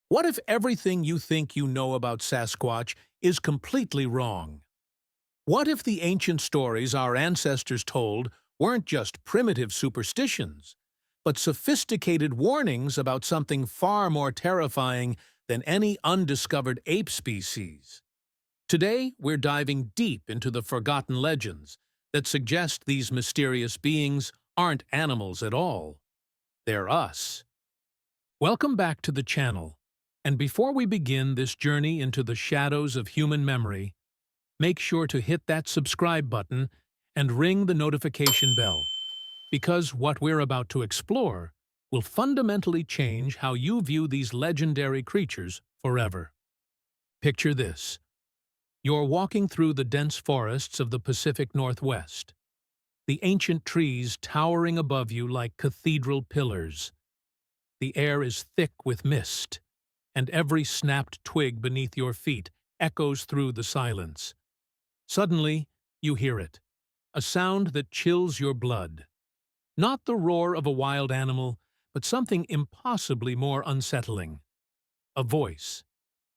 What if everything you think you know about Sasquatch is completely wrong? What if the ancient stories our ancestors told weren't just primitive superstitions, but sophisticated warnings about something far more terrifying than any undiscovered ape species? Today, we're diving deep into the forgotten legends that suggest these mysterious beings aren't animals at all. They're us. Welcome back to the channel. And before we begin this journey into the shadows of human memory, make sure to hit that subscribe button and ring the notification bell, because what we're about to explore will fundamentally change how you view these legendary creatures forever. Picture this. You're walking through the dense forests of the Pacific Northwest, the ancient trees towering above you like cathedral pillars. The air is thick with mist, and every snapped twig beneath your feet echoes through the silence. Suddenly, you hear it, a sound that chills your blood. Not the roar of a wild animal, but something impossibly more unsettling. A voice,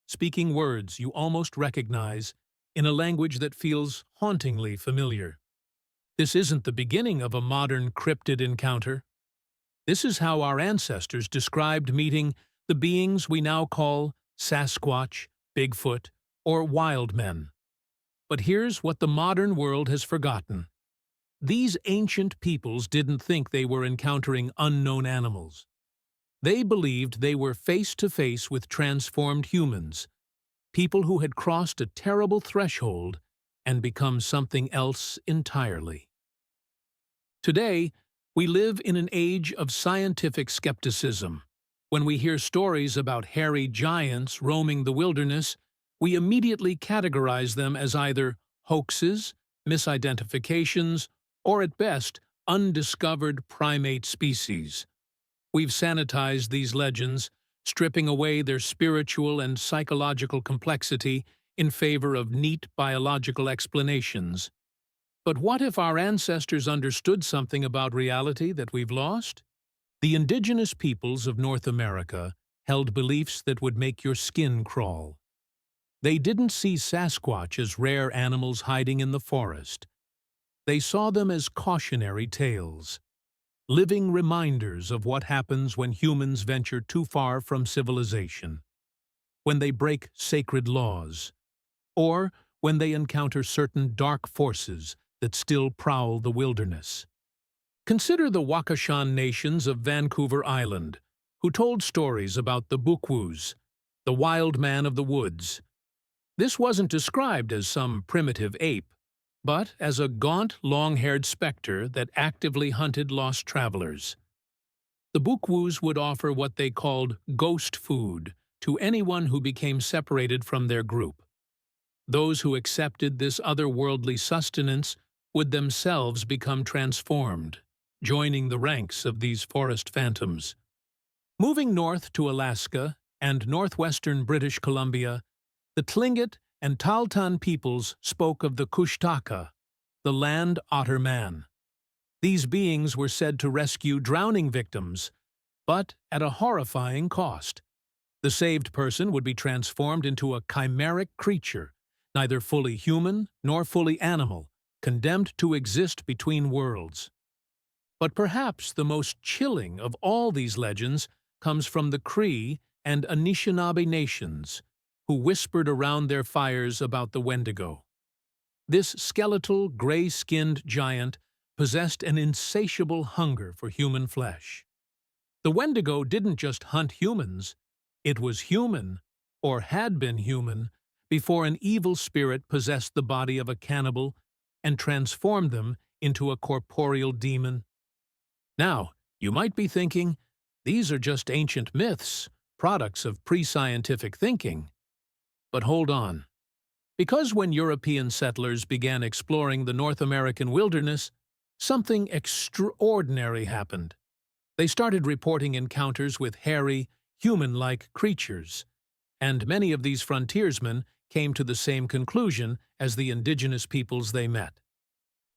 speaking words you almost recognize in a language that feels hauntingly familiar. This isn't the beginning of a modern cryptid encounter. This is how our ancestors described meeting the beings we now call Sasquatch, Bigfoot, or wild men. But here's what the modern world has forgotten. These ancient peoples didn't think they were encountering unknown animals. They believed they were face to face with transformed humans, people who had crossed a terrible threshold and become something else entirely. Today, we live in an age of scientific skepticism. When we hear stories about hairy giants roaming the wilderness, we immediately categorize them as either hoaxes, misidentifications, or at best, undiscovered primate species. We've sanitized these legends, stripping away their spiritual and psychological complexity in favor of neat biological explanations. But what if our ancestors understood something about reality that we've lost? The indigenous peoples of North America held beliefs that would make your skin crawl. They didn't see Sasquatch as rare animals hiding in the forest. They saw them as cautionary tales, living reminders of what happens when humans venture too far from civilization, when they break sacred laws, or when they encounter certain dark forces that still prowl the wilderness. Consider the Wakashan nations of Vancouver Island, who told stories about the Buckwas, the wild man of the woods. This wasn't described as some primitive ape, but as a gaunt, long-haired specter that actively hunted lost travelers. The Buckwas would offer what they called ghost food to anyone who became separated from their group. Those who accepted this otherworldly sustenance would themselves become transformed, joining the ranks of these forest phantoms. Moving north to Alaska and northwestern British Columbia, the Tlingit and Tahltan peoples spoke of the Kushtaka, the land otter man. These beings were said to rescue drowning victims, but at a horrifying cost. The saved person would be transformed into a chimeric creature, neither fully human nor fully animal, condemned to exist between worlds. But perhaps the most chilling of all these legends comes from the Cree and Anishinaabe nations, who whispered around their fires about the Wendigo. This skeletal, gray-skinned giant possessed an insatiable hunger for human flesh. The Wendigo didn't just hunt humans, it was human, or had been human, before an evil spirit possessed the body of a cannibal and transformed them into a corporeal demon. Now, you might be thinking, these are just ancient myths, products of pre-scientific thinking. But hold on. Because when European settlers began exploring the North American wilderness, something extraordinary happened. They started reporting encounters with hairy, human-like creatures, and many of these frontiersmen came to the same conclusion as the indigenous peoples they met.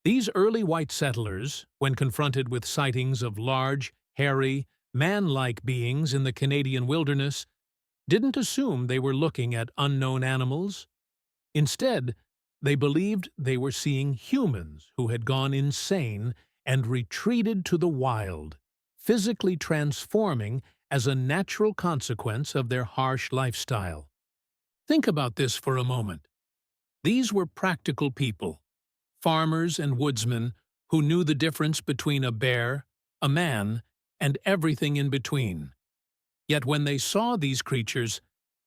These early white settlers, when confronted with sightings of large, hairy, man-like beings in the Canadian wilderness, didn't assume they were looking at unknown animals. Instead, they believed they were seeing humans who had gone insane and retreated to the wild, physically transforming as a natural consequence of their harsh lifestyle. Think about this for a moment. These were practical people, farmers and woodsmen who knew the difference between a bear, a man, and everything in between. Yet when they saw these creatures,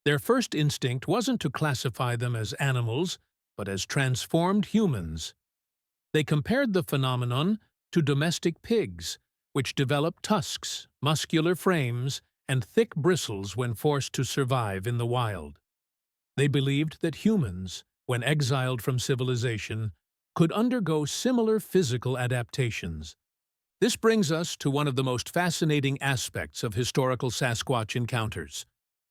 their first instinct wasn't to classify them as animals, but as transformed humans. They compared the phenomenon to domestic pigs, which develop tusks, muscular frames, and thick bristles when forced to survive in the wild. They believed that humans, when exiled from civilization, could undergo similar physical adaptations. This brings us to one of the most fascinating aspects of historical Sasquatch encounters.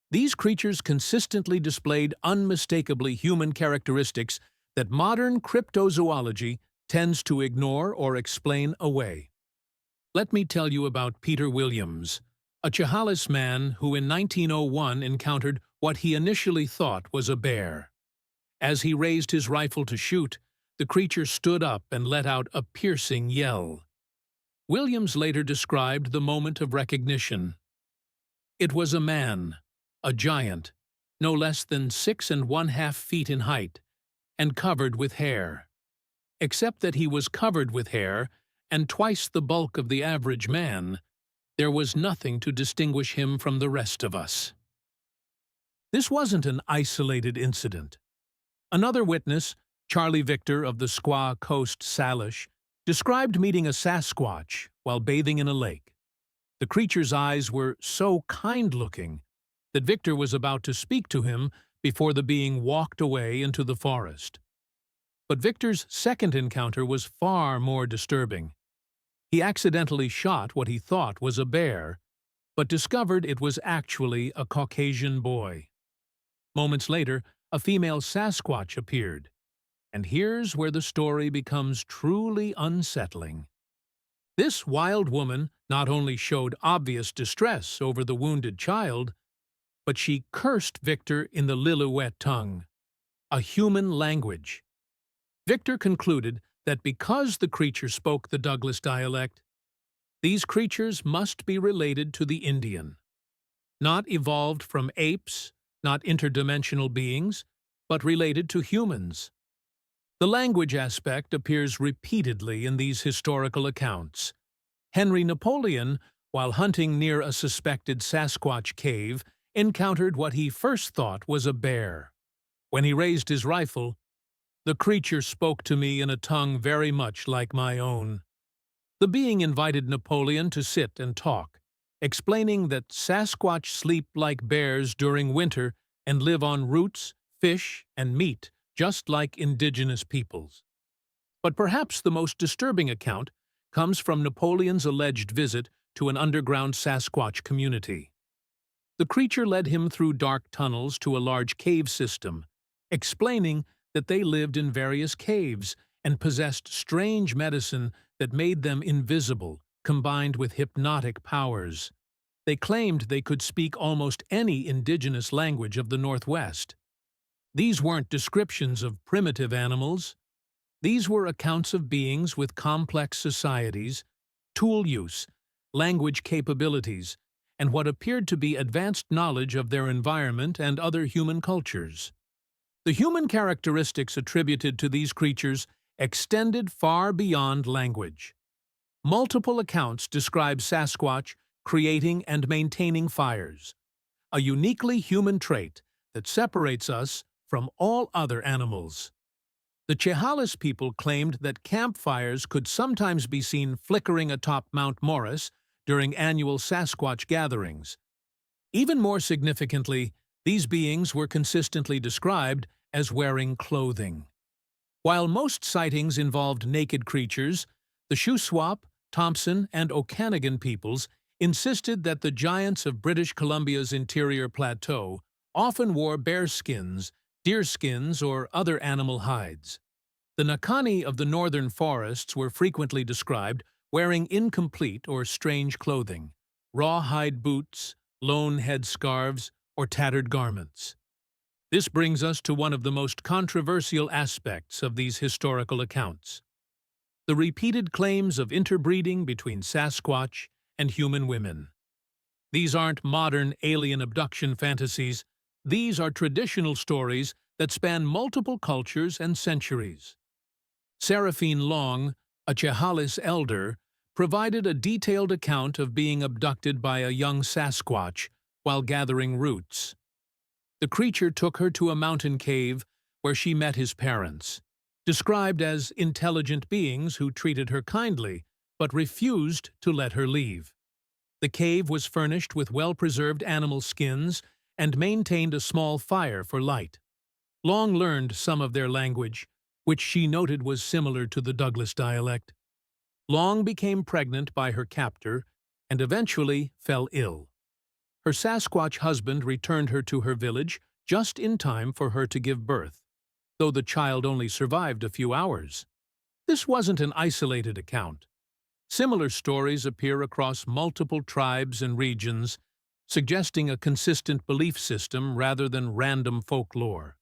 These creatures consistently displayed unmistakably human characteristics that modern cryptozoology tends to ignore or explain away. Let me tell you about Peter Williams, a Chehalis man who in 1901 encountered what he initially thought was a bear. As he raised his rifle to shoot, the creature stood up and let out a piercing yell. Williams later described the moment of recognition. It was a man, a giant, no less than 6½ feet in height, and covered with hair. Except that he was covered with hair, and twice the bulk of the average man, there was nothing to distinguish him from the rest of us. This wasn't an isolated incident. Another witness, Charlie Victor of the Squaw Coast Salish, described meeting a Sasquatch while bathing in a lake. The creature's eyes were so kind-looking that Victor was about to speak to him before the being walked away into the forest. But Victor's second encounter was far more disturbing. He accidentally shot what he thought was a bear, but discovered it was actually a Caucasian boy. Moments later, a female Sasquatch appeared. And here's where the story becomes truly unsettling. This wild woman not only showed obvious distress over the wounded child, but she cursed Victor in the Lillooet tongue, a human language. Victor concluded that because the creature spoke the Douglas dialect, these creatures must be related to the Indian. Not evolved from apes, not interdimensional beings, but related to humans. The language aspect appears repeatedly in these historical accounts. Henry Napoleon, while hunting near a suspected Sasquatch cave, encountered what he first thought was a bear. When he raised his rifle, the creature spoke to me in a tongue very much like my own. The being invited Napoleon to sit and talk, explaining that Sasquatch sleep like bears during winter and live on roots, fish, and meat, just like indigenous peoples. But perhaps the most disturbing account comes from Napoleon's alleged visit to an underground Sasquatch community. The creature led him through dark tunnels to a large cave system, explaining that they lived in various caves and possessed strange medicine that made them invisible, combined with hypnotic powers. They claimed they could speak almost any indigenous language of the Northwest. These weren't descriptions of primitive animals. These were accounts of beings with complex societies, tool use, language capabilities, and what appeared to be advanced knowledge of their environment and other human cultures. The human characteristics attributed to these creatures extended far beyond language. Multiple accounts describe Sasquatch creating and maintaining fires, a uniquely human trait that separates us from all other animals. The Chehalis people claimed that campfires could sometimes be seen flickering atop Mount Morris during annual Sasquatch gatherings. Even more significantly, these beings were consistently described as wearing clothing. While most sightings involved naked creatures, the Shuswap, Thompson, and Okanagan peoples insisted that the giants of British Columbia's interior plateau often wore bear skins, deer skins, or other animal hides. The Nakani of the northern forests were frequently described wearing incomplete or strange clothing, rawhide boots, lone headscarves, or tattered garments. This brings us to one of the most controversial aspects of these historical accounts: the repeated claims of interbreeding between Sasquatch and human women. These aren't modern alien abduction fantasies. These are traditional stories that span multiple cultures and centuries. Seraphine Long, a Chehalis elder, provided a detailed account of being abducted by a young Sasquatch while gathering roots. The creature took her to a mountain cave where she met his parents, described as intelligent beings who treated her kindly but refused to let her leave. The cave was furnished with well-preserved animal skins and maintained a small fire for light. Long learned some of their language, which she noted was similar to the Douglas dialect. Long became pregnant by her captor and eventually fell ill. Her Sasquatch husband returned her to her village just in time for her to give birth, though the child only survived a few hours. This wasn't an isolated account. Similar stories appear across multiple tribes and regions, suggesting a consistent belief system rather than random folklore.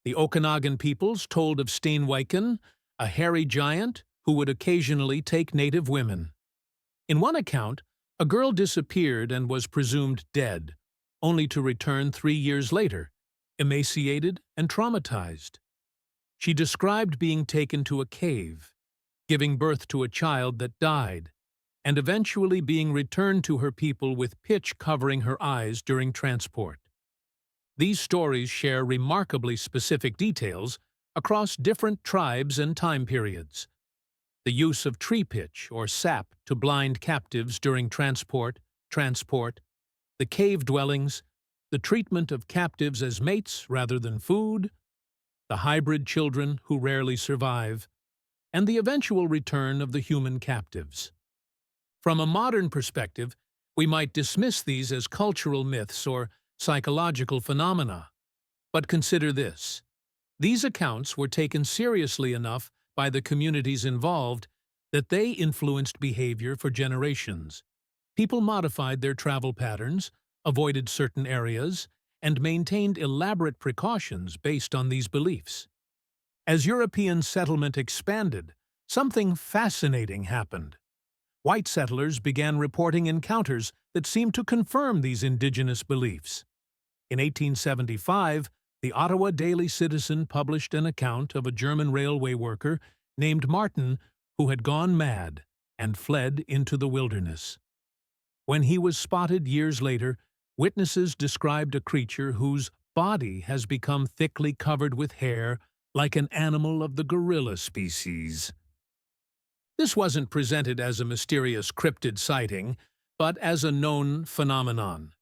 The Okanagan peoples told of Steenwijken, a hairy giant who would occasionally take native women. In one account, a girl disappeared and was presumed dead, only to return 3 years later, emaciated and traumatized. She described being taken to a cave, giving birth to a child that died, and eventually being returned to her people with pitch covering her eyes during transport. These stories share remarkably specific details across different tribes and time periods. The use of tree pitch or sap to blind captives during transport, the cave dwellings, the treatment of captives as mates rather than food, the hybrid children who rarely survive, and the eventual return of the human captives. From a modern perspective, we might dismiss these as cultural myths or psychological phenomena. But consider this: these accounts were taken seriously enough by the communities involved that they influenced behavior for generations. People modified their travel patterns, avoided certain areas, and maintained elaborate precautions based on these beliefs. As European settlement expanded, something fascinating happened. White settlers began reporting encounters that seemed to confirm these indigenous beliefs. In 1875, the Ottawa Daily Citizen published an account of a German railway worker named Martin who had gone mad and fled into the wilderness. When he was spotted years later, witnesses described a creature whose body has become thickly covered with hair like an animal of the gorilla species. This wasn't presented as a mysterious cryptid sighting, but as a known phenomenon.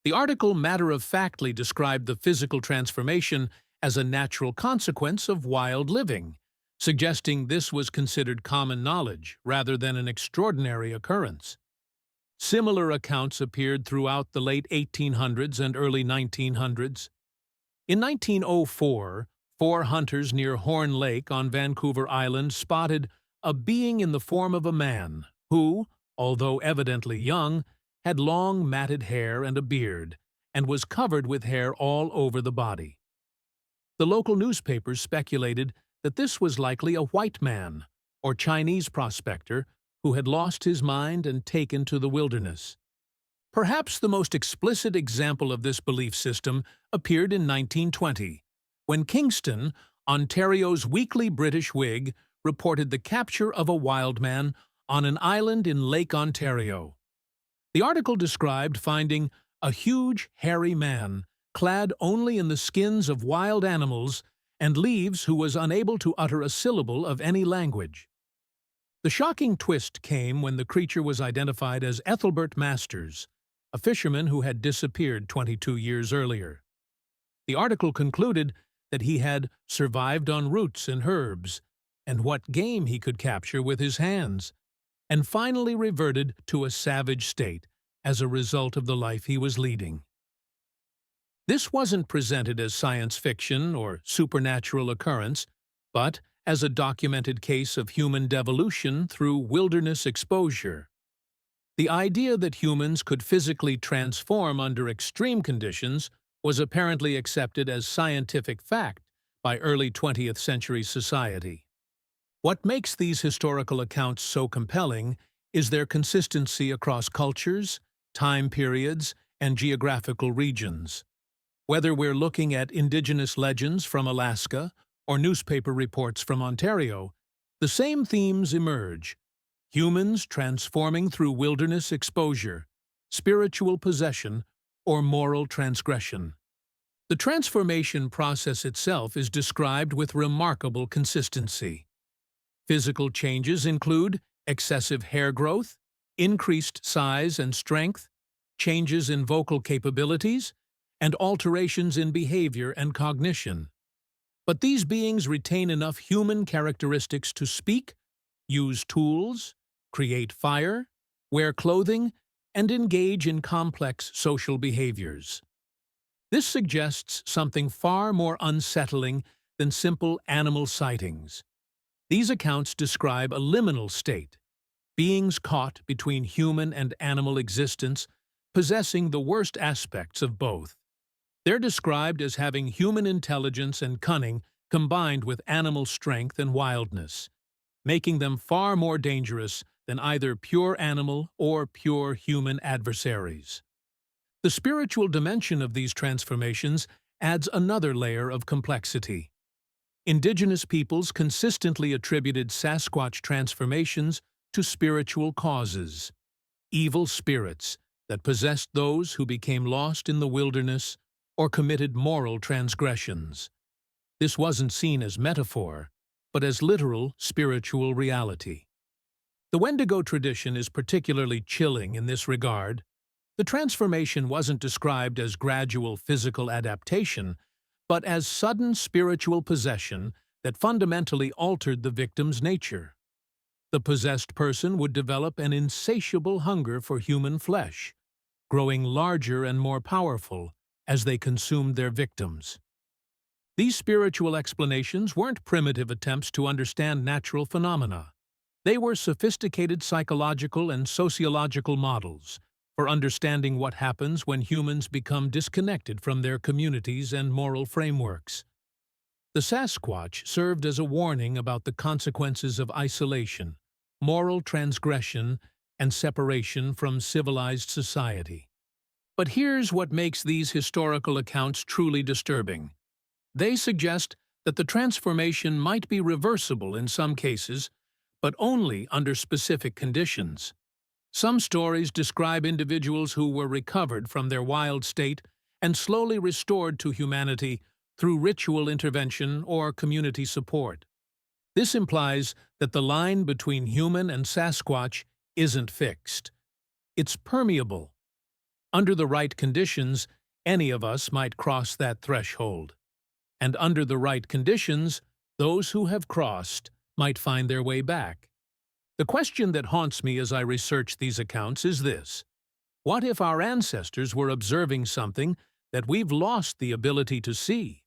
The article matter-of-factly described the physical transformation as a natural consequence of wild living, suggesting this was considered common knowledge rather than an extraordinary occurrence. Similar accounts appeared throughout the late 1800s and early 1900s. In 1904, 4 hunters near Horn Lake on Vancouver Island spotted a being in the form of a man who, although evidently young, had long matted hair and a beard, and was covered with hair all over the body. The local newspapers speculated that this was likely a white man or Chinese prospector who had lost his mind and taken to the wilderness. Perhaps the most explicit example of this belief system appeared in 1920, when Kingston, Ontario's weekly British Whig, reported the capture of a wild man on an island in Lake Ontario. The article described finding a huge, hairy man, clad only in the skins of wild animals and leaves, who was unable to utter a syllable of any language. The shocking twist came when the creature was identified as Ethelbert Masters, a fisherman who had disappeared 22 years earlier. The article concluded that he had survived on roots and herbs, and what game he could capture with his hands, and finally reverted to a savage state as a result of the life he was leading. This wasn't presented as science fiction or supernatural occurrence, but as a documented case of human devolution through wilderness exposure. The idea that humans could physically transform under extreme conditions was apparently accepted as scientific fact by early 20th century society. What makes these historical accounts so compelling is their consistency across cultures, time periods, and geographical regions. Whether we're looking at indigenous legends from Alaska or newspaper reports from Ontario, the same themes emerge: humans transforming through wilderness exposure, spiritual possession, or moral transgression. The transformation process itself is described with remarkable consistency. Physical changes include excessive hair growth, increased size and strength, changes in vocal capabilities, and alterations in behavior and cognition. But these beings retain enough human characteristics to speak, use tools, create fire, wear clothing, and engage in complex social behaviors. This suggests something far more unsettling than simple animal sightings. These accounts describe a liminal state, beings caught between human and animal existence, possessing the worst aspects of both. They're described as having human intelligence and cunning combined with animal strength and wildness, making them far more dangerous than either pure animal or pure human adversaries. The spiritual dimension of these transformations adds another layer of complexity. Indigenous peoples consistently attributed Sasquatch transformations to spiritual causes, evil spirits that possessed those who became lost in the wilderness or committed moral transgressions. This wasn't seen as metaphor, but as literal spiritual reality. The Wendigo tradition is particularly chilling in this regard. The transformation wasn't described as gradual physical adaptation, but as sudden spiritual possession that fundamentally altered the victim's nature. The possessed person would develop an insatiable hunger for human flesh, growing larger and more powerful as they consumed their victims. These spiritual explanations weren't primitive attempts to understand natural phenomena. They were sophisticated psychological and sociological models for understanding what happens when humans become disconnected from their communities and moral frameworks. The Sasquatch served as a warning about the consequences of isolation, moral transgression, and separation from civilized society. But here's what makes these historical accounts truly disturbing. They suggest that the transformation might be reversible in some cases, but only under specific conditions. Some stories describe individuals who were recovered from their wild state and slowly restored to humanity through ritual intervention or community support. This implies that the line between human and Sasquatch isn't fixed. It's permeable. Under the right conditions, any of us might cross that threshold. And under the right conditions, those who have crossed might find their way back. The question that haunts me as I research these accounts is this: what if our ancestors were observing something that we've lost the ability to see?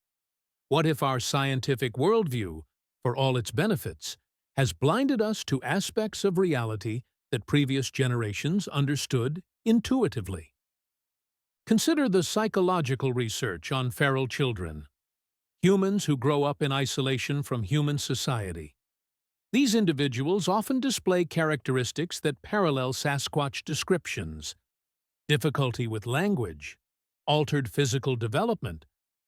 What if our scientific worldview, for all its benefits, has blinded us to aspects of reality that previous generations understood intuitively? Consider the psychological research on feral children, humans who grow up in isolation from human society. These individuals often display characteristics that parallel Sasquatch descriptions: difficulty with language, altered physical development,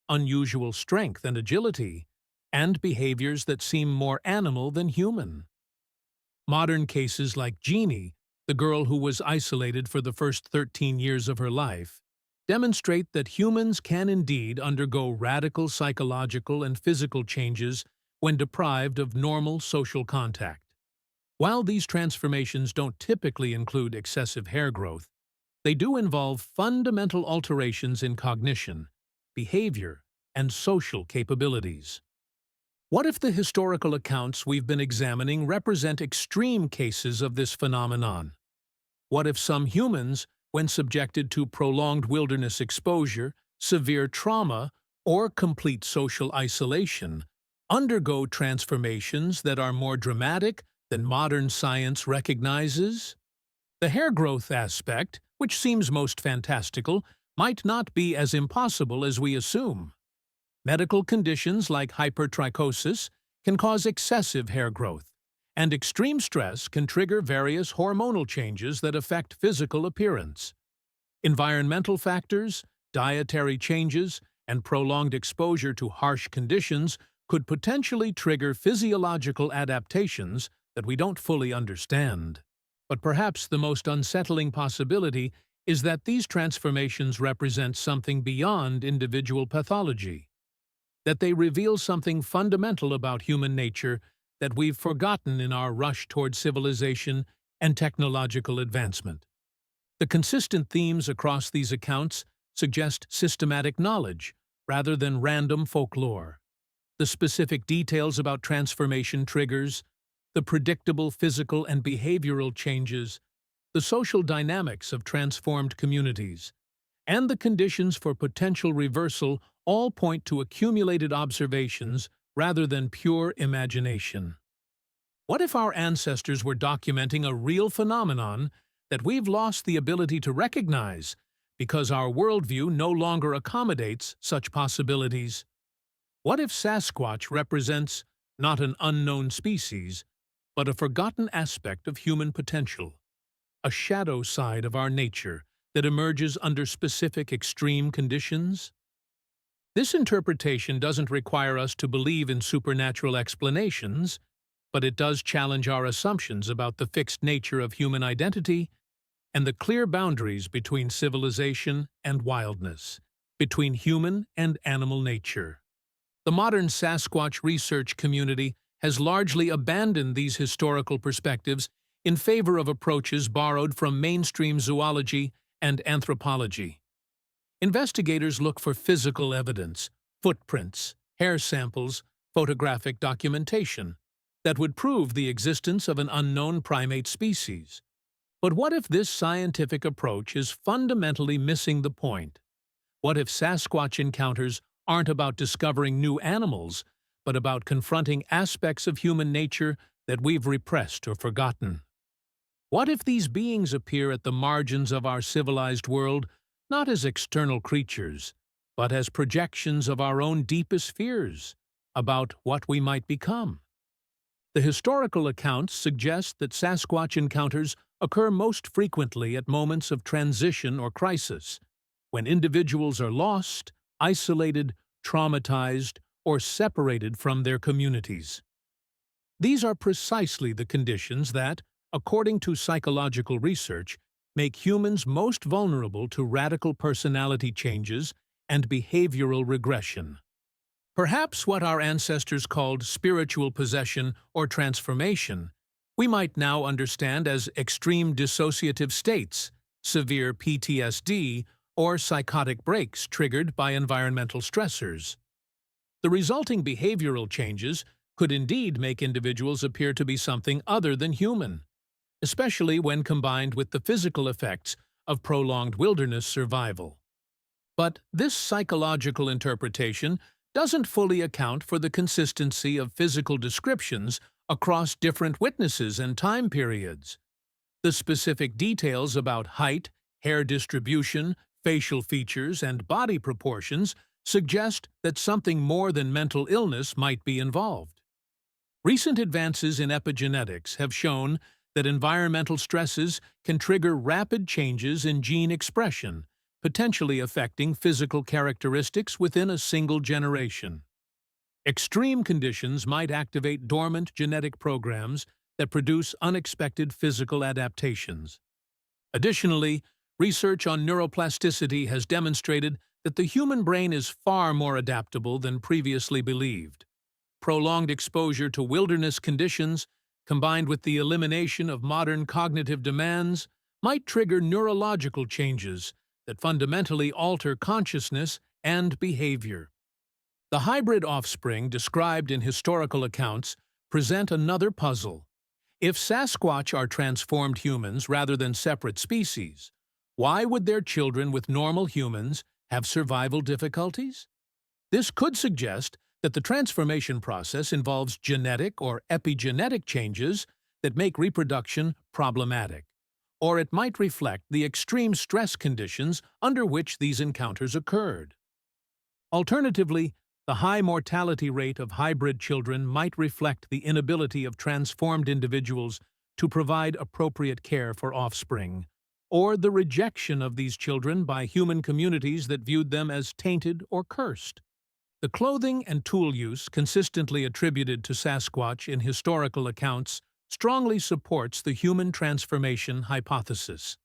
unusual strength and agility, and behaviors that seem more animal than human. Modern cases like Jeannie, the girl who was isolated for the first 13 years of her life, demonstrate that humans can indeed undergo radical psychological and physical changes when deprived of normal social contact. While these transformations don't typically include excessive hair growth, they do involve fundamental alterations in cognition, behavior, and social capabilities. What if the historical accounts we've been examining represent extreme cases of this phenomenon? What if some humans, when subjected to prolonged wilderness exposure, severe trauma, or complete social isolation, undergo transformations that are more dramatic than modern science recognizes? The hair growth aspect, which seems most fantastical, might not be as impossible as we assume. Medical conditions like hypertrichosis can cause excessive hair growth, and extreme stress can trigger various hormonal changes that affect physical appearance. Environmental factors, dietary changes, and prolonged exposure to harsh conditions could potentially trigger physiological adaptations that we don't fully understand. But perhaps the most unsettling possibility is that these transformations represent something beyond individual pathology, that they reveal something fundamental about human nature that we've forgotten in our rush toward civilization and technological advancement. The consistent themes across these accounts suggest systematic knowledge rather than random folklore. The specific details about transformation triggers, the predictable physical and behavioral changes, the social dynamics of transformed communities, and the conditions for potential reversal all point to accumulated observations rather than pure imagination. What if our ancestors were documenting a real phenomenon that we've lost the ability to recognize because our worldview no longer accommodates such possibilities? What if Sasquatch represents not an unknown species, but a forgotten aspect of human potential, a shadow side of our nature that emerges under specific extreme conditions? This interpretation doesn't require us to believe in supernatural explanations, but it does challenge our assumptions about the fixed nature of human identity and the clear boundaries between civilization and wildness, between human and animal nature. The modern Sasquatch research community has largely abandoned these historical perspectives in favor of approaches borrowed from mainstream zoology and anthropology. Investigators look for physical evidence, footprints, hair samples, photographic documentation that would prove the existence of an unknown primate species. But what if this scientific approach is fundamentally missing the point? What if Sasquatch encounters aren't about discovering new animals, but about confronting aspects of human nature that we've repressed or forgotten? What if these beings appear at the margins of our civilized world not as external creatures, but as projections of our own deepest fears about what we might become? The historical accounts suggest that Sasquatch encounters occur most frequently at moments of transition or crisis, when individuals are lost, isolated, traumatized, or separated from their communities. These are precisely the conditions that, according to psychological research, make humans most vulnerable to radical personality changes and behavioral regression. Perhaps what our ancestors called spiritual possession or transformation, we might now understand as extreme dissociative states, severe PTSD, or psychotic breaks triggered by environmental stressors. The resulting behavioral changes could indeed make individuals appear to be something other than human, especially when combined with the physical effects of prolonged wilderness survival. But this psychological interpretation doesn't fully account for the consistency of physical descriptions across different witnesses and time periods. The specific details about height, hair distribution, facial features, and body proportions suggest that something more than mental illness might be involved. Recent advances in epigenetics have shown that environmental stresses can trigger rapid changes in gene expression, potentially affecting physical characteristics within a single generation. Extreme conditions might activate dormant genetic programs that produce unexpected physical adaptations. Additionally, research on neuroplasticity has demonstrated that the human brain is far more adaptable than previously believed. Prolonged exposure to wilderness conditions, combined with the elimination of modern cognitive demands, might trigger neurological changes that fundamentally alter consciousness and behavior. The hybrid offspring described in historical accounts present another puzzle. If Sasquatch are transformed humans rather than separate species, why would their children with normal humans have survival difficulties? This could suggest that the transformation process involves genetic or epigenetic changes that make reproduction problematic, or it might reflect the extreme stress conditions under which these encounters occurred. Alternatively, the high mortality rate of hybrid children might reflect the inability of transformed individuals to provide appropriate care for offspring, or the rejection of these children by human communities that viewed them as tainted or cursed. The clothing and tool use consistently attributed to Sasquatch in historical accounts strongly supports the human transformation hypothesis.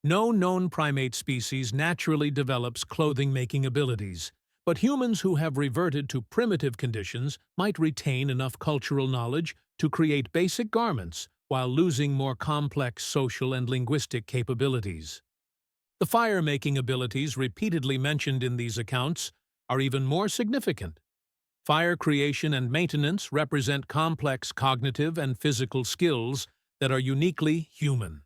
No known primate species naturally develops clothing-making abilities, but humans who have reverted to primitive conditions might retain enough cultural knowledge to create basic garments while losing more complex social and linguistic capabilities. The fire-making abilities repeatedly mentioned in these accounts are even more significant. Fire creation and maintenance represent complex cognitive and physical skills that are uniquely human.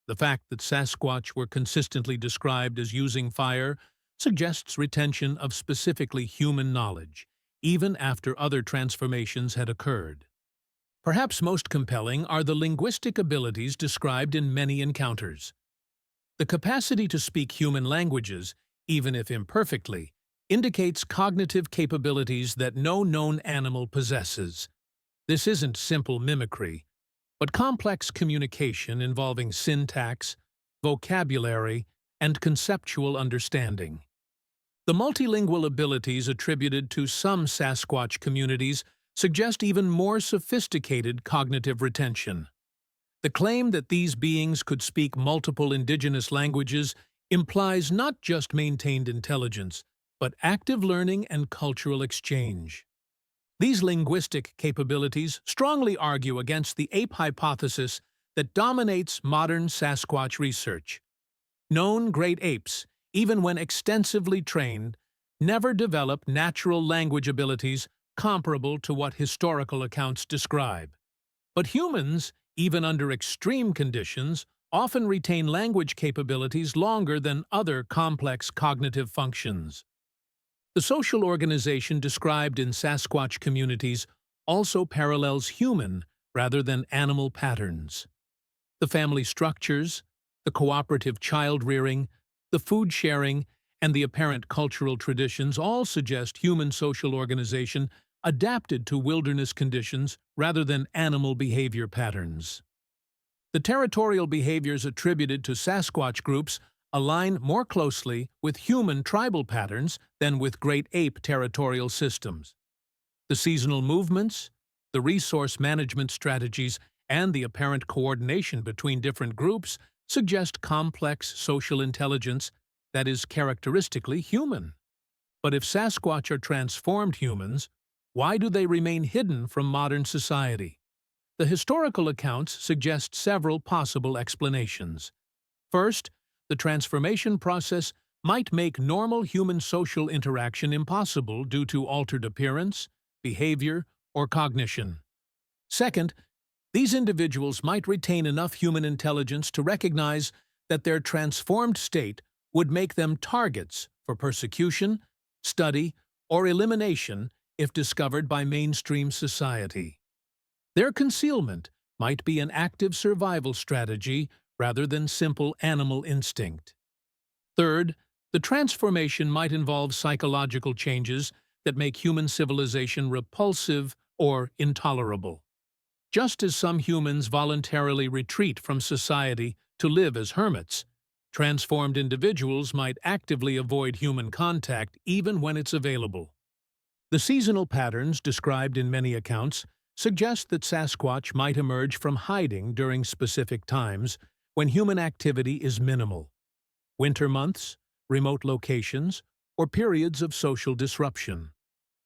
The fact that Sasquatch were consistently described as using fire suggests retention of specifically human knowledge, even after other transformations had occurred. Perhaps most compelling are the linguistic abilities described in many encounters. The capacity to speak human languages, even if imperfectly, indicates cognitive capabilities that no known animal possesses. This isn't simple mimicry, but complex communication involving syntax, vocabulary, and conceptual understanding. The multilingual abilities attributed to some Sasquatch communities suggest even more sophisticated cognitive retention. The claim that these beings could speak multiple indigenous languages implies not just maintained intelligence, but active learning and cultural exchange. These linguistic capabilities strongly argue against the ape hypothesis that dominates modern Sasquatch research. Known great apes, even when extensively trained, never develop natural language abilities comparable to what historical accounts describe. But humans, even under extreme conditions, often retain language capabilities longer than other complex cognitive functions. The social organization described in Sasquatch communities also parallels human rather than animal patterns. The family structures, the cooperative child-rearing, the food sharing, and the apparent cultural traditions all suggest human social organization adapted to wilderness conditions rather than animal behavior patterns. The territorial behaviors attributed to Sasquatch groups align more closely with human tribal patterns than with great ape territorial systems. The seasonal movements, the resource management strategies, and the apparent coordination between different groups suggest complex social intelligence that is characteristically human. But if Sasquatch are transformed humans, why do they remain hidden from modern society? The historical accounts suggest several possible explanations. First, the transformation process might make normal human social interaction impossible due to altered appearance, behavior, or cognition. Second, these individuals might retain enough human intelligence to recognize that their transformed state would make them targets for persecution, study, or elimination if discovered by mainstream society. Their concealment might be an active survival strategy rather than simple animal instinct. Third, the transformation might involve psychological changes that make human civilization repulsive or intolerable. Just as some humans voluntarily retreat from society to live as hermits, transformed individuals might actively avoid human contact even when it's available. The seasonal patterns described in many accounts suggest that Sasquatch might emerge from hiding during specific times when human activity is minimal. Winter months, remote locations, or periods of social disruption.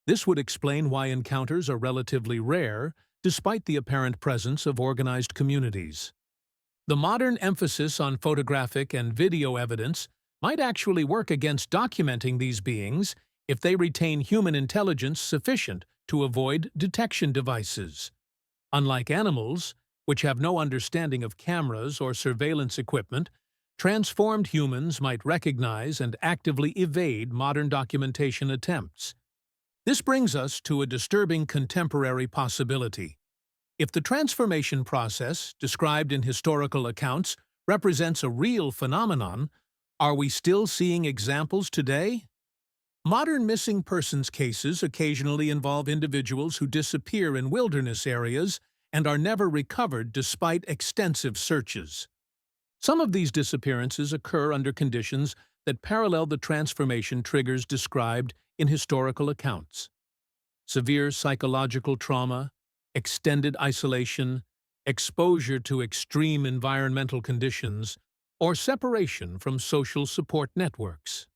This would explain why encounters are relatively rare despite the apparent presence of organized communities. The modern emphasis on photographic and video evidence might actually work against documenting these beings if they retain human intelligence sufficient to avoid detection devices. Unlike animals, which have no understanding of cameras or surveillance equipment, transformed humans might recognize and actively evade modern documentation attempts. This brings us to a disturbing contemporary possibility. If the transformation process, described in historical accounts, represents a real phenomenon, are we still seeing examples today? Modern missing persons cases occasionally involve individuals who disappear in wilderness areas and are never recovered despite extensive searches. Some of these disappearances occur under conditions that parallel the transformation triggers described in historical accounts. Severe psychological trauma, extended isolation, exposure to extreme environmental conditions, or separation from social support networks.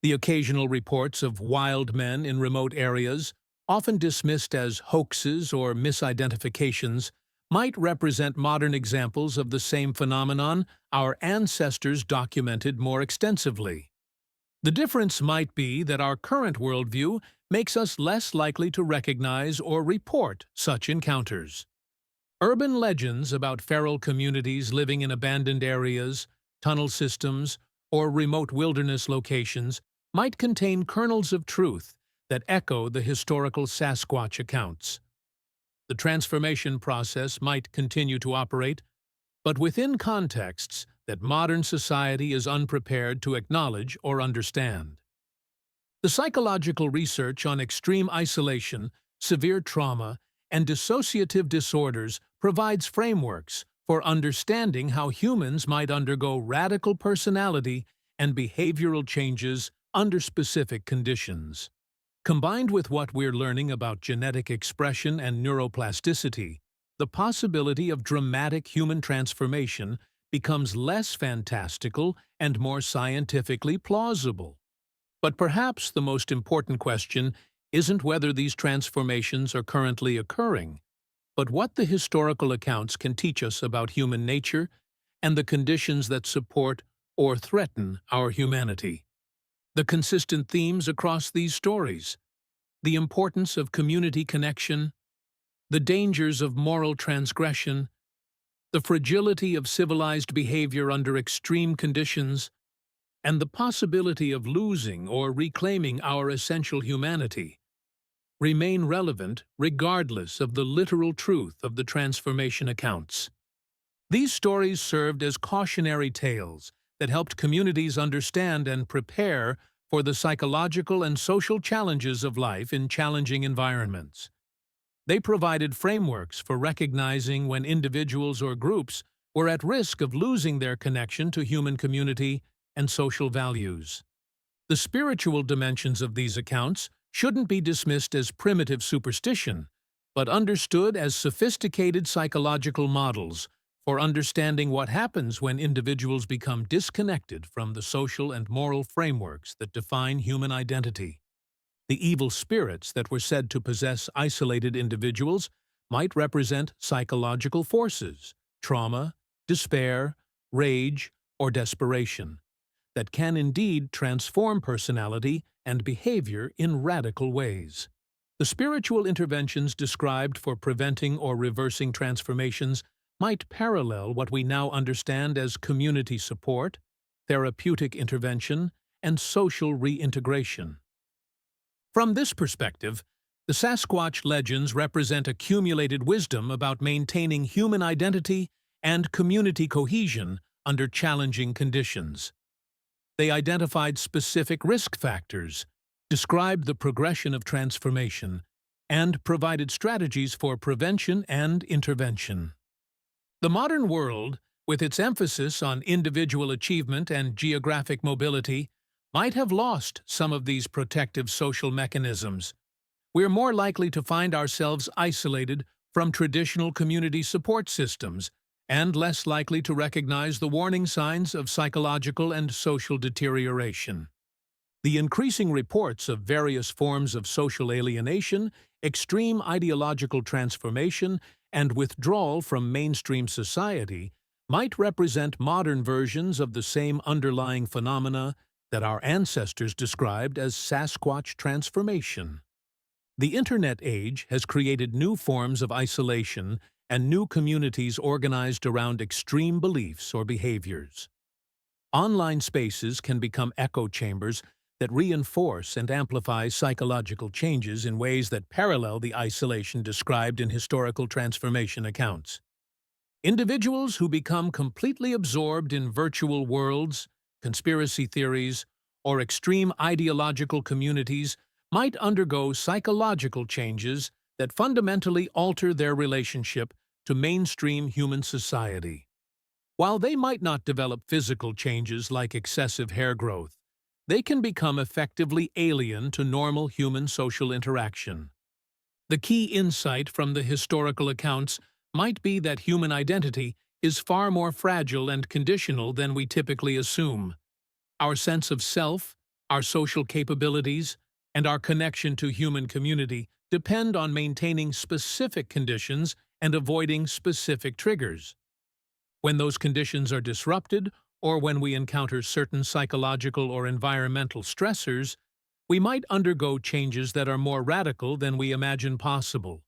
The occasional reports of wild men in remote areas, often dismissed as hoaxes or misidentifications, might represent modern examples of the same phenomenon our ancestors documented more extensively. The difference might be that our current worldview makes us less likely to recognize or report such encounters. Urban legends about feral communities living in abandoned areas, tunnel systems, or remote wilderness locations might contain kernels of truth that echo the historical Sasquatch accounts. The transformation process might continue to operate, but within contexts that modern society is unprepared to acknowledge or understand. The psychological research on extreme isolation, severe trauma, and dissociative disorders provides frameworks for understanding how humans might undergo radical personality and behavioral changes under specific conditions. Combined with what we're learning about genetic expression and neuroplasticity, the possibility of dramatic human transformation becomes less fantastical and more scientifically plausible. But perhaps the most important question isn't whether these transformations are currently occurring, but what the historical accounts can teach us about human nature and the conditions that support or threaten our humanity. The consistent themes across these stories: the importance of community connection, the dangers of moral transgression, the fragility of civilized behavior under extreme conditions, and the possibility of losing or reclaiming our essential humanity, remain relevant regardless of the literal truth of the transformation accounts. These stories served as cautionary tales that helped communities understand and prepare for the psychological and social challenges of life in challenging environments. They provided frameworks for recognizing when individuals or groups were at risk of losing their connection to human community and social values. The spiritual dimensions of these accounts shouldn't be dismissed as primitive superstition, but understood as sophisticated psychological models for understanding what happens when individuals become disconnected from the social and moral frameworks that define human identity. The evil spirits that were said to possess isolated individuals might represent psychological forces, trauma, despair, rage, or desperation, that can indeed transform personality and behavior in radical ways. The spiritual interventions described for preventing or reversing transformations might parallel what we now understand as community support, therapeutic intervention, and social reintegration. From this perspective, the Sasquatch legends represent accumulated wisdom about maintaining human identity and community cohesion under challenging conditions. They identified specific risk factors, described the progression of transformation, and provided strategies for prevention and intervention. The modern world, with its emphasis on individual achievement and geographic mobility, might have lost some of these protective social mechanisms. We're more likely to find ourselves isolated from traditional community support systems and less likely to recognize the warning signs of psychological and social deterioration. The increasing reports of various forms of social alienation, extreme ideological transformation, and withdrawal from mainstream society might represent modern versions of the same underlying phenomena that our ancestors described as Sasquatch transformation. The Internet age has created new forms of isolation and new communities organized around extreme beliefs or behaviors. Online spaces can become echo chambers that reinforce and amplify psychological changes in ways that parallel the isolation described in historical transformation accounts. Individuals who become completely absorbed in virtual worlds, conspiracy theories, or extreme ideological communities might undergo psychological changes that fundamentally alter their relationship to mainstream human society. While they might not develop physical changes like excessive hair growth, they can become effectively alien to normal human social interaction. The key insight from the historical accounts might be that human identity is far more fragile and conditional than we typically assume. Our sense of self, our social capabilities, and our connection to human community depend on maintaining specific conditions and avoiding specific triggers. When those conditions are disrupted, or when we encounter certain psychological or environmental stressors, we might undergo changes that are more radical than we imagine possible.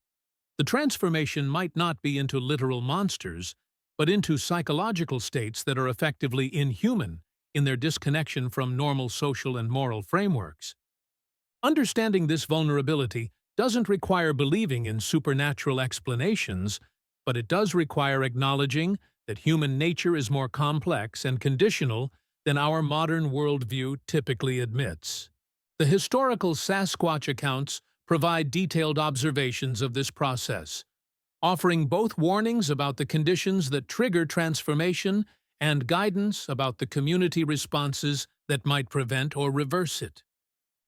The transformation might not be into literal monsters, but into psychological states that are effectively inhuman in their disconnection from normal social and moral frameworks. Understanding this vulnerability doesn't require believing in supernatural explanations, but it does require acknowledging that human nature is more complex and conditional than our modern worldview typically admits. The historical Sasquatch accounts provide detailed observations of this process, offering both warnings about the conditions that trigger transformation and guidance about the community responses that might prevent or reverse it.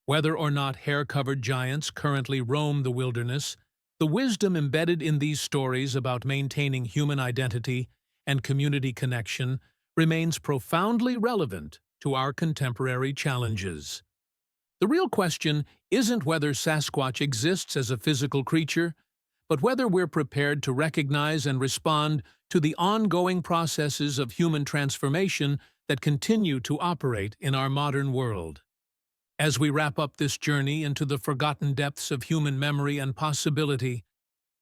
Whether or not hair-covered giants currently roam the wilderness, the wisdom embedded in these stories about maintaining human identity and community connection remains profoundly relevant to our contemporary challenges. The real question isn't whether Sasquatch exists as a physical creature, but whether we're prepared to recognize and respond to the ongoing processes of human transformation that continue to operate in our modern world. As we wrap up this journey into the forgotten depths of human memory and possibility,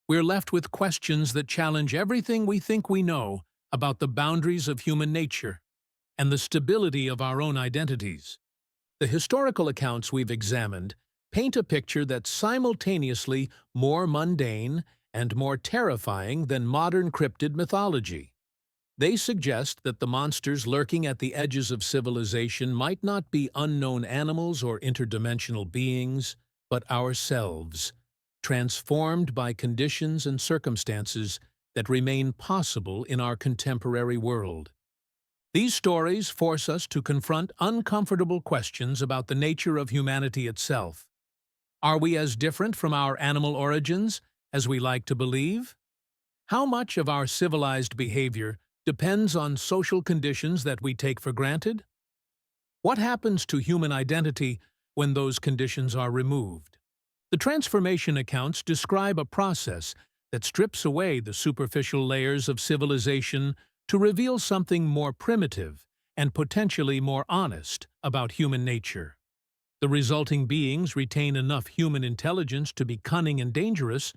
we're left with questions that challenge everything we think we know about the boundaries of human nature and the stability of our own identities. The historical accounts we've examined paint a picture that's simultaneously more mundane and more terrifying than modern cryptid mythology. They suggest that the monsters lurking at the edges of civilization might not be unknown animals or interdimensional beings, but ourselves, transformed by conditions and circumstances that remain possible in our contemporary world. These stories force us to confront uncomfortable questions about the nature of humanity itself. Are we as different from our animal origins as we like to believe? How much of our civilized behavior depends on social conditions that we take for granted? What happens to human identity when those conditions are removed? The transformation accounts describe a process that strips away the superficial layers of civilization to reveal something more primitive and potentially more honest about human nature. The resulting beings retain enough human intelligence to be cunning and dangerous,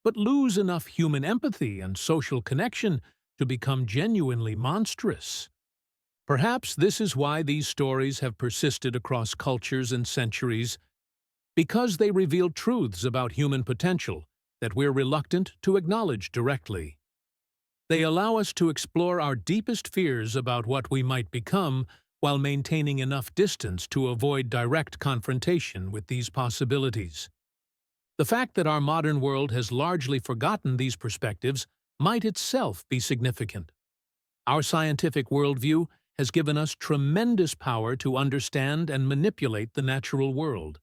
but lose enough human empathy and social connection to become genuinely monstrous. Perhaps this is why these stories have persisted across cultures and centuries, because they reveal truths about human potential that we're reluctant to acknowledge directly. They allow us to explore our deepest fears about what we might become while maintaining enough distance to avoid direct confrontation with these possibilities. The fact that our modern world has largely forgotten these perspectives might itself be significant. Our scientific worldview has given us tremendous power to understand and manipulate the natural world,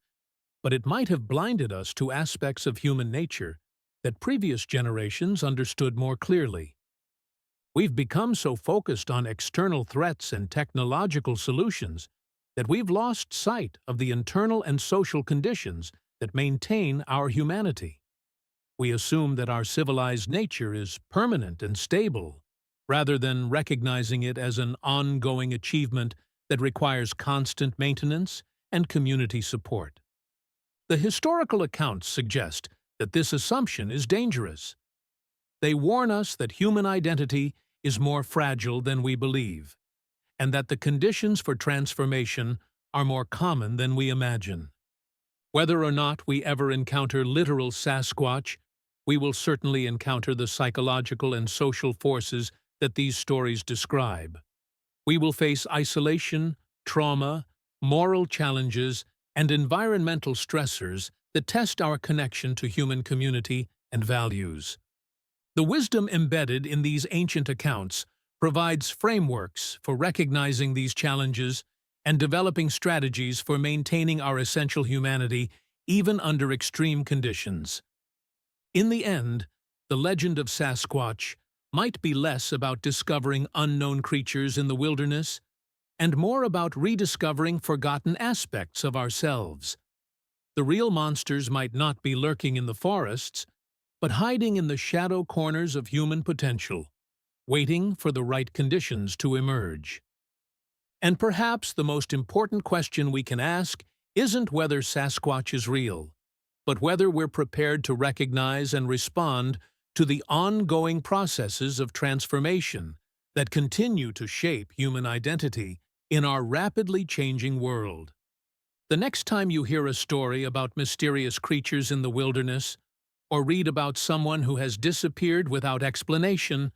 but it might have blinded us to aspects of human nature that previous generations understood more clearly. We've become so focused on external threats and technological solutions that we've lost sight of the internal and social conditions that maintain our humanity. We assume that our civilized nature is permanent and stable, rather than recognizing it as an ongoing achievement that requires constant maintenance and community support. The historical accounts suggest that this assumption is dangerous. They warn us that human identity is more fragile than we believe, and that the conditions for transformation are more common than we imagine. Whether or not we ever encounter literal Sasquatch, we will certainly encounter the psychological and social forces that these stories describe. We will face isolation, trauma, moral challenges, and environmental stressors that test our connection to human community and values. The wisdom embedded in these ancient accounts provides frameworks for recognizing these challenges and developing strategies for maintaining our essential humanity even under extreme conditions. In the end, the legend of Sasquatch might be less about discovering unknown creatures in the wilderness and more about rediscovering forgotten aspects of ourselves. The real monsters might not be lurking in the forests, but hiding in the shadow corners of human potential, waiting for the right conditions to emerge. And perhaps the most important question we can ask isn't whether Sasquatch is real, but whether we're prepared to recognize and respond to the ongoing processes of transformation that continue to shape human identity in our rapidly changing world. The next time you hear a story about mysterious creatures in the wilderness, or read about someone who has disappeared without explanation,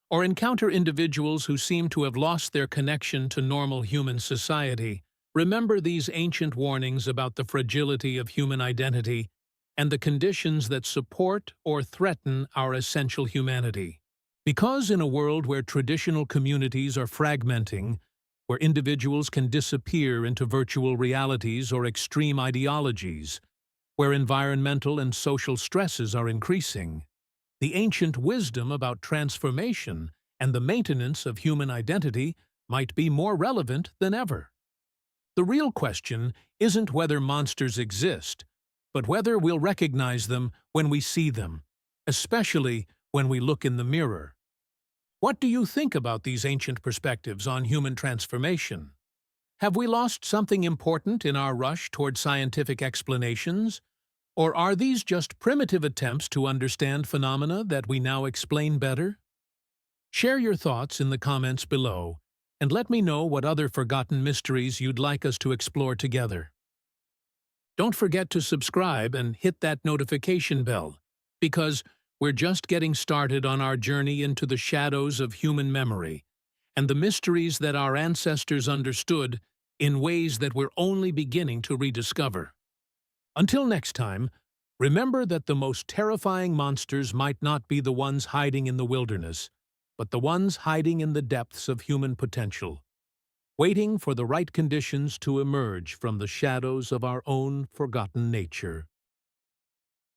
or encounter individuals who seem to have lost their connection to normal human society, remember these ancient warnings about the fragility of human identity and the conditions that support or threaten our essential humanity. Because in a world where traditional communities are fragmenting, where individuals can disappear into virtual realities or extreme ideologies, where environmental and social stresses are increasing, the ancient wisdom about transformation and the maintenance of human identity might be more relevant than ever. The real question isn't whether monsters exist, but whether we'll recognize them when we see them, especially when we look in the mirror. What do you think about these ancient perspectives on human transformation? Have we lost something important in our rush toward scientific explanations? Or are these just primitive attempts to understand phenomena that we now explain better? Share your thoughts in the comments below, and let me know what other forgotten mysteries you'd like us to explore together. Don't forget to subscribe and hit that notification bell, because we're just getting started on our journey into the shadows of human memory and the mysteries that our ancestors understood in ways that we're only beginning to rediscover. Until next time, remember that the most terrifying monsters might not be the ones hiding in the wilderness, but the ones hiding in the depths of human potential, waiting for the right conditions to emerge from the shadows of our own forgotten nature.